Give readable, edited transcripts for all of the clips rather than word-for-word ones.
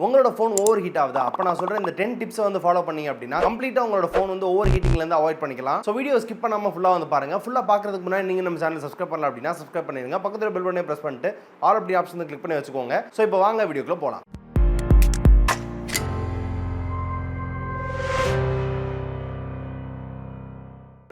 உங்களோட phone over heat ஆகுதா? அப்போ நான் சொல்கிறேன் இந்த 10 டிப்ஸை வந்து ஃபாலோ பண்ணீங்க அப்படின்னா கம்ப்ளீட்டாக உங்களோட ஃபோன் வந்து ஓவர் ஹீட்டிங்லேருந்து அவாய்ட் பண்ணிக்கலாம். ஸோ வீடியோ ஸ்கிப் பண்ணாமல் ஃபுல்லாக வந்து பாருங்க. ஃபுல்லாக பார்க்கறதுக்கு முன்னாடி நீங்கள் நம்ம சேனல் சப்ஸ்கிரைப் பண்ணலாம் அப்படின்னா சப்ஸ்கிரைப் பண்ணிடுங்க. பக்கத்தில் பெல் பட்டனை ப்ரெஸ் பண்ணிட்டு ஆல் அப்படி ஆப்ஷன் கிளிக் பண்ணி வச்சுக்கோங்க. ஸோ இப்போ வாங்க வீடியோக்குள்ள போகலாம்.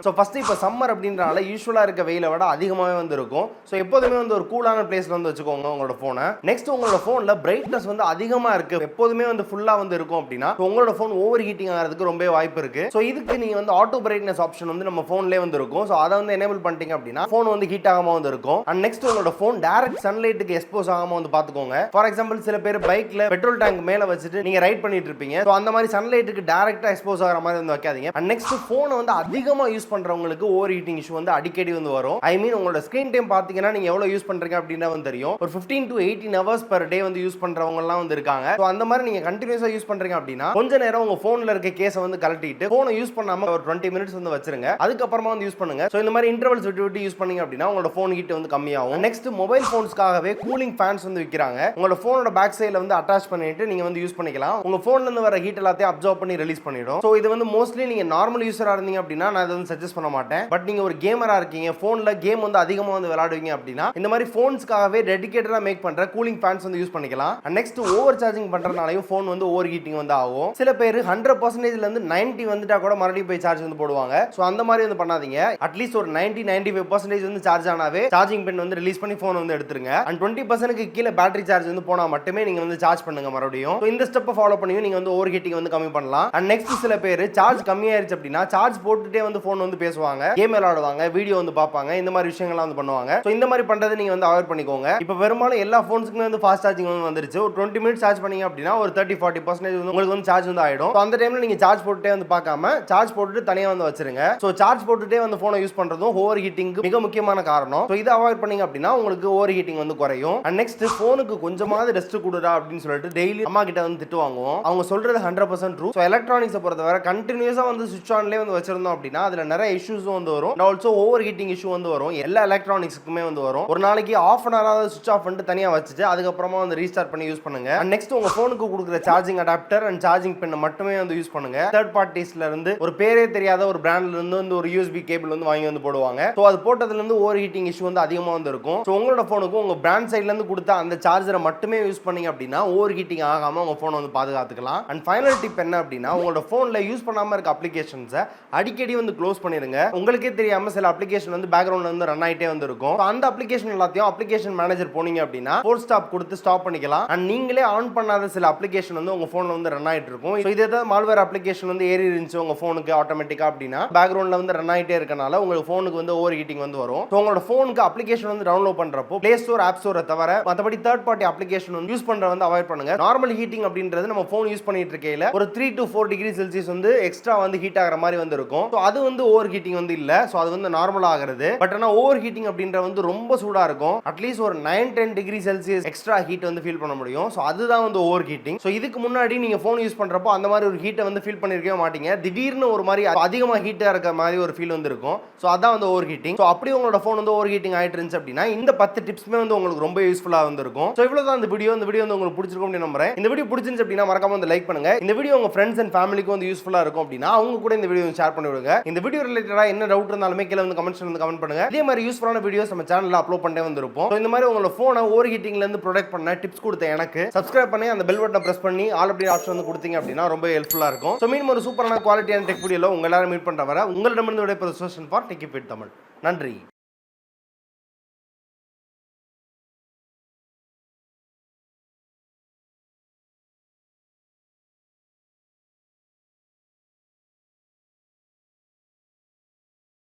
ஸோ ஃபஸ்ட்டு இப்போ சம்மர் அப்படின்றனால யூஸ்வலாக இருக்க வெயிலை விட அதிகமாகவே வந்து இருக்கும். ஸோ எப்போதுமே வந்து ஒரு கூலான பிளேஸில் வந்து வச்சுக்கோங்க உங்களோட ஃபோனை. நெக்ஸ்ட் உங்களோட ஃபோனில் பிரைட்னஸ் வந்து அதிகமாக இருக்குது, எப்போதுமே வந்து ஃபுல்லாக வந்து இருக்கும் அப்படின்னா உங்களோட ஃபோன் ஓவர் ஹீட்டிங் ஆகிறதுக்கு ரொம்ப வாய்ப்பு இருக்குது. ஸோ இதுக்கு நீங்கள் வந்து ஆட்டோ பிரைட்னஸ் ஆப்ஷன் வந்து நம்ம ஃபோன்லேயே வந்து இருக்கும். ஸோ அதை வந்து எனேபிள் பண்ணிட்டீங்க அப்படின்னா ஃபோன் வந்து ஹீட் ஆகாமல் வந்து இருக்கும். அண்ட் நெக்ஸ்ட் உங்களோட ஃபோன் டேரக்ட் சன்லைட்டுக்கு எக்ஸ்போஸ் ஆகாமல் வந்து பார்த்துக்கோங்க. ஃபார் எக்ஸாம்பிள் சில பேர் பைக்கில் பெட்ரோல் டேங்க் மேலே வச்சுட்டு நீங்கள் ரைட் பண்ணிட்டு இருப்பீங்க. ஸோ அந்த மாதிரி சன்லைட்டுக்கு டேரக்டாக எக்ஸ்போஸ் ஆகிற மாதிரி வந்து வைக்காதீங்க. அண்ட் நெக்ஸ்ட் ஃபோனை வந்து அதிகமாக யூஸ் பண்றவங்களுக்கு ஓவர் ஹீட்டிங் இஷ்யூ வந்து அடிக்கடி வந்து வரும். ஐ மீன் உங்களோட ஸ்கிரீன் டைம் பாத்தீங்கன்னா நீங்க எவ்வளவு யூஸ் பண்றீங்க அப்படின்னா வந்து தெரியும். ஒரு 15 to 18 hours per day வந்து யூஸ் பண்றவங்க எல்லாம் வந்து இருக்காங்க. சோ அந்த மாதிரி நீங்க கண்டினியூஸா யூஸ் பண்றீங்க அப்படின்னா கொஞ்ச நேரம் உங்க போன்ல இருக்க கேஸை வந்து கழட்டிட்டு போனை யூஸ் பண்ணாம ஒரு 20 minutes வந்து வச்சிருங்க. அதுக்கப்புறமா வந்து யூஸ் பண்ணுங்க. சோ இந்த மாதிரி இன்டர்வல்ஸ் விட்டு யூஸ் பண்ணீங்க அப்படின்னா உங்களோட போன் ஹீட் வந்து கம்மியாகும். நெக்ஸ்ட் மொபைல் போன்ஸ்க்காகவே கூலிங் ஃபேன்ஸ் வந்து விற்கிறாங்க. உங்களோட போனோட பேக் சைடுல வந்து அட்டாச் பண்ணிட்டு நீங்க வந்து யூஸ் பண்ணிக்கலாம். உங்க போன்ல இருந்து வர ஹீட் எல்லாத்தையும் அப்சர்வ் பண்ணி ரிலீஸ் பண்ணிடும். சோ இது வந்து மோஸ்ட்லி நீங்க நார்மல் யூசரா இருந்தீங்க அப்படின்னா நான் இதை வந்து சஜஸ்ட் பண்ண மாட்டேன். பட் நீங்க ஒரு கேமரா இருக்கீங்க, போன்ல கேம் வந்து அதிகமா வந்து விளையாடுவீங்க அப்படின்னா இந்த மாதிரி போன்ஸ்க்காகவே டெடிகேட்டடா மேக் பண்ற கூலிங் ஃபேன்ஸ் வந்து யூஸ் பண்ணிக்கலாம். நெக்ஸ்ட் ஓவர் சார்ஜிங் பண்றதுனாலயும் போன் வந்து ஓவர் ஹீட்டிங் வந்து ஆகும். சில பேர் 100% ல இருந்து 90 வந்துட்டா கூட மறுபடியும் போய் சார்ஜ் வந்து போடுவாங்க. சோ அந்த மாதிரி வந்து பண்ணாதீங்க. அட்லீஸ்ட் ஒரு 90-95% வந்து சார்ஜ் ஆனாவே சார்ஜிங் பின் வந்து ரிலீஸ் பண்ணி போன் வந்து எடுத்துருங்க. அண்ட் 20% கீழே பேட்டரி சார்ஜ் வந்து போனா மட்டுமே நீங்க வந்து சார்ஜ் பண்ணுங்க மறுபடியும். இந்த ஸ்டெப்பை ஃபாலோ பண்ணி நீங்க வந்து ஓவர் ஹீட்டிங் வந்து கம்மி பண்ணலாம். அண்ட் நெக்ஸ்ட் சில பேர் சார்ஜ் கம்மியாயிருச்சு அப்படின்னா சார்ஜ் போட்டுட்டே வந்து போன் வந்து பேசுவாங்க, கேம் விளையாடுவாங்க, வீடியோ வந்து பார்ப்பாங்க, இந்த மாதிரி விஷயங்கள்லாம் வந்து பண்ணுவாங்க. சோ இந்த மாதிரி பண்றதை நீங்க வந்து அவாய்ட் பண்ணிக்கோங்க. இப்போ பெரும்பாலும் எல்லா போன்ஸ்க்குமே வந்து ஃபாஸ்ட் சார்ஜிங் வந்து வந்துருச்சு. ஒரு 20 minutes சார்ஜ் பண்ணீங்க அப்படின்னா ஒரு 30-40% வந்து உங்களுக்கு வந்து சார்ஜ் வந்து ஆயிடும். அந்த டைம்ல நீங்க சார்ஜ் போட்டுட்டே வந்து பார்க்காம சார்ஜ் போட்டுட்டு தனியா வந்து வச்சிருங்க. சோ சார்ஜ் போட்டுட்டே வந்து போனை யூஸ் பண்றதும் ஓவர் ஹீட்டிங் மிக முக்கியமான காரணம். சோ இதை அவாய்ட் பண்ணீங்க அப்படின்னா உங்களுக்கு ஓவர் ஹீட்டிங் வந்து குறையும். அண்ட் நெக்ஸ்ட் போனுக்கு கொஞ்சமாவது ரெஸ்ட் கொடுடா அப்படின்னு சொல்லிட்டு டெய்லி அம்மா கிட்ட வந்து திட்டு வாங்குவோம். அவங்க சொல்றது 100% ட்ரூ. சோ எலக்ட்ரானிக்ஸை பொறுத்தவரை கண்டினியூஸா வந்து சுவிட்ச் ஆன்லயே வந்து வச்சிருந்தோம் அப்படின்னா அதுல நிறைய இஷ்யூஸ் வந்து வரும். And also over heating issue வந்து வரும். எல்லா எலக்ட்ரானிக்ஸ்க்குமே வந்து வரும். ஒரு நாளைக்கு half an hour சுவிட்ச் ஆஃப் பண்ணிட்டு தனியா வச்சுட்டு அதுக்கப்புறமா வந்து ரீஸ்டார்ட் பண்ணி யூஸ் பண்ணுங்க. அண்ட் நெக்ஸ்ட் உங்க போனுக்கு கொடுக்குற சார்ஜிங் அடாப்டர் அண்ட் சார்ஜிங் பின் மட்டுமே வந்து யூஸ் பண்ணுங்க. தேர்ட் பார்ட்டிஸ்ல இருந்து ஒரு பேரே தெரியாத ஒரு பிராண்ட்ல இருந்து வந்து ஒரு USB கேபிள் வந்து வாங்கி வந்து போடுவாங்க. சோ அது போட்டதுல இருந்து ஓவர் ஹீட்டிங் இஷ்யூ வந்து அதிகமா வந்து இருக்கும். சோ உங்களோட போனுக்கு உங்க பிராண்ட் சைடுல இருந்து கொடுத்த அந்த சார்ஜரை மட்டுமே யூஸ் பண்ணீங்க அப்படின்னா ஓவர் ஹீட்டிங் ஆகாம உங்க போனை வந்து பாதுகாத்துக்கலாம். அண்ட் ஃபைனல் டிப் என்ன அப்படின்னா உங்களோட போன்ல யூஸ் பண்ணாம இருக்க அப்ளிகேஷன்ஸை அடிக்கடி வந்து க்ளோஸ் பண்ணிருங்க. உங்களுக்கே தெரியாம சில அப்ளிகேஷன் வந்து பேக்ரவுண்ட்ல வந்து ரன் ஆயிட்டே வந்து இருக்கும். அந்த அப்ளிகேஷன் எல்லாத்தையும் அப்ளிகேஷன் மேனேஜர் போனீங்க அப்படின்னா ஃபோர் ஸ்டாப் கொடுத்து ஸ்டாப் பண்ணிக்கலாம். அண்ட் நீங்களே ஆன் பண்ணாத சில அப்ளிகேஷன் வந்து உங்க போன்ல வந்து ரன் ஆயிட்டு இருக்கும். இது ஏதாவது மால்வேர் அப்ளிகேஷன் வந்து ஏறி இருந்துச்சு உங்க போனுக்கு ஆட்டோமேட்டிக்கா அப்படின்னா பேக்ரவுண்ட்ல வந்து ரன் ஆயிட்டே இருக்கனால உங்களுக்கு போனுக்கு வந்து ஓவர் ஹீட்டிங் வந்து வரும். உங்களோட போனுக்கு அப்ளிகேஷன் வந்து டவுன்லோட் பண்றப்போ பிளே ஸ்டோர் ஆப் ஸ்டோரை தவிர மற்றபடி தேர்ட் பார்ட்டி அப்ளிகேஷன் வந்து யூஸ் பண்ற வந்து அவாய்ட் பண்ணுங்க. நார்மல் ஹீட்டிங் அப்படின்றது நம்ம போன் யூஸ் பண்ணிட்டு இருக்கையில ஒரு 3 to 4 டிகிரி செல்சியஸ் வந்து எக்ஸ்ட்ரா வந்து ஹீட் ஆகிற மாதிரி வந்து இருக்கும். அது வந்து ஓவர் ஹீட்டிங் வந்து இல்ல. சோ அது வந்து நார்மல் ஆகிறது. பட் ஆனா ஓவர் ஹீட்டிங் அப்படின்ற வந்து ரொம்ப சூடா இருக்கும். அட்லீஸ்ட் ஒரு 9-10 டிகிரி செல்சியஸ் எக்ஸ்ட்ரா ஹீட் வந்து ஃபீல் பண்ண முடியும். சோ அதுதான் வந்து ஓவர் ஹீட்டிங். சோ இதுக்கு முன்னாடி நீங்க போன் யூஸ் பண்றப்போ அந்த மாதிரி ஒரு ஹீட்டை வந்து ஃபீல் பண்ணிருக்கவே மாட்டீங்க. திடீர்னு ஒரு மாதிரி அதிகமா ஹீட்டா இருக்க மாதிரி ஒரு ஃபீல் வந்து இருக்கும். சோ அதான் வந்து ஓவர் ஹீட்டிங். சோ அப்படி உங்களோட போன் வந்து ஓவர் ஹீட்டிங் ஆயிட்டு இருந்துச்சு அப்படின்னா இந்த 10 டிப்ஸ்மே வந்து உங்களுக்கு ரொம்ப யூஸ்ஃபுல்லா வந்து இருக்கும். சோ இவ்வளவுதான் இந்த வீடியோ. இந்த வீடியோ வந்து உங்களுக்கு பிடிச்சிருக்கும் அப்படின்னு நம்புறேன். இந்த வீடியோ பிடிச்சிருந்துச்சு அப்படின்னா மறக்காம வந்து லைக் பண்ணுங்க. இந்த வீடியோ உங்க ஃப்ரெண்ட்ஸ் அண்ட் ஃபேமிலிக்கு வந்து யூஸ்ஃபுல்லா இருக்கும் அப்படின்னா அவங்க கூட இந்த வீடியோ ஷேர் பண்ணி விடுங்க. இந்த வீடியோ ரிலேட்டடா என்ன டவுட் இருந்தாலுமே கீழ வந்து கமெண்ட்ஸ்ல வந்து கமெண்ட் பண்ணுங்க. இதே மாதிரி யூஸ்ஃபுல்லான வீடியோஸ் நம்ம சேனல்ல அப்லோட் பண்ணிட்டே வந்திருப்போம். சோ இந்த மாதிரி உங்களோட போனை ஓவர் ஹீட்டிங்ல இருந்து ப்ரொடெக்ட் பண்ண டிப்ஸ் கொடுத்த எனக்கு சப்ஸ்கிரைப் பண்ணி அந்த பெல் பட்டனை பிரஸ் பண்ணி ஆல் அப்படி ஆப்ஷன் வந்து கொடுத்தீங்க அப்படின்னா ரொம்ப ஹெல்ப்ஃபுல்லா இருக்கும். சோ மீண்டும் ஒரு சூப்பரான குவாலிட்டியான டெக் வீடியோல உங்க எல்லாரும் மீட் பண்ற வர உங்களிடமிருந்து விடைபெறுவது சோஷன் ஃபார் டெக் இட் தமிழ். நன்றி.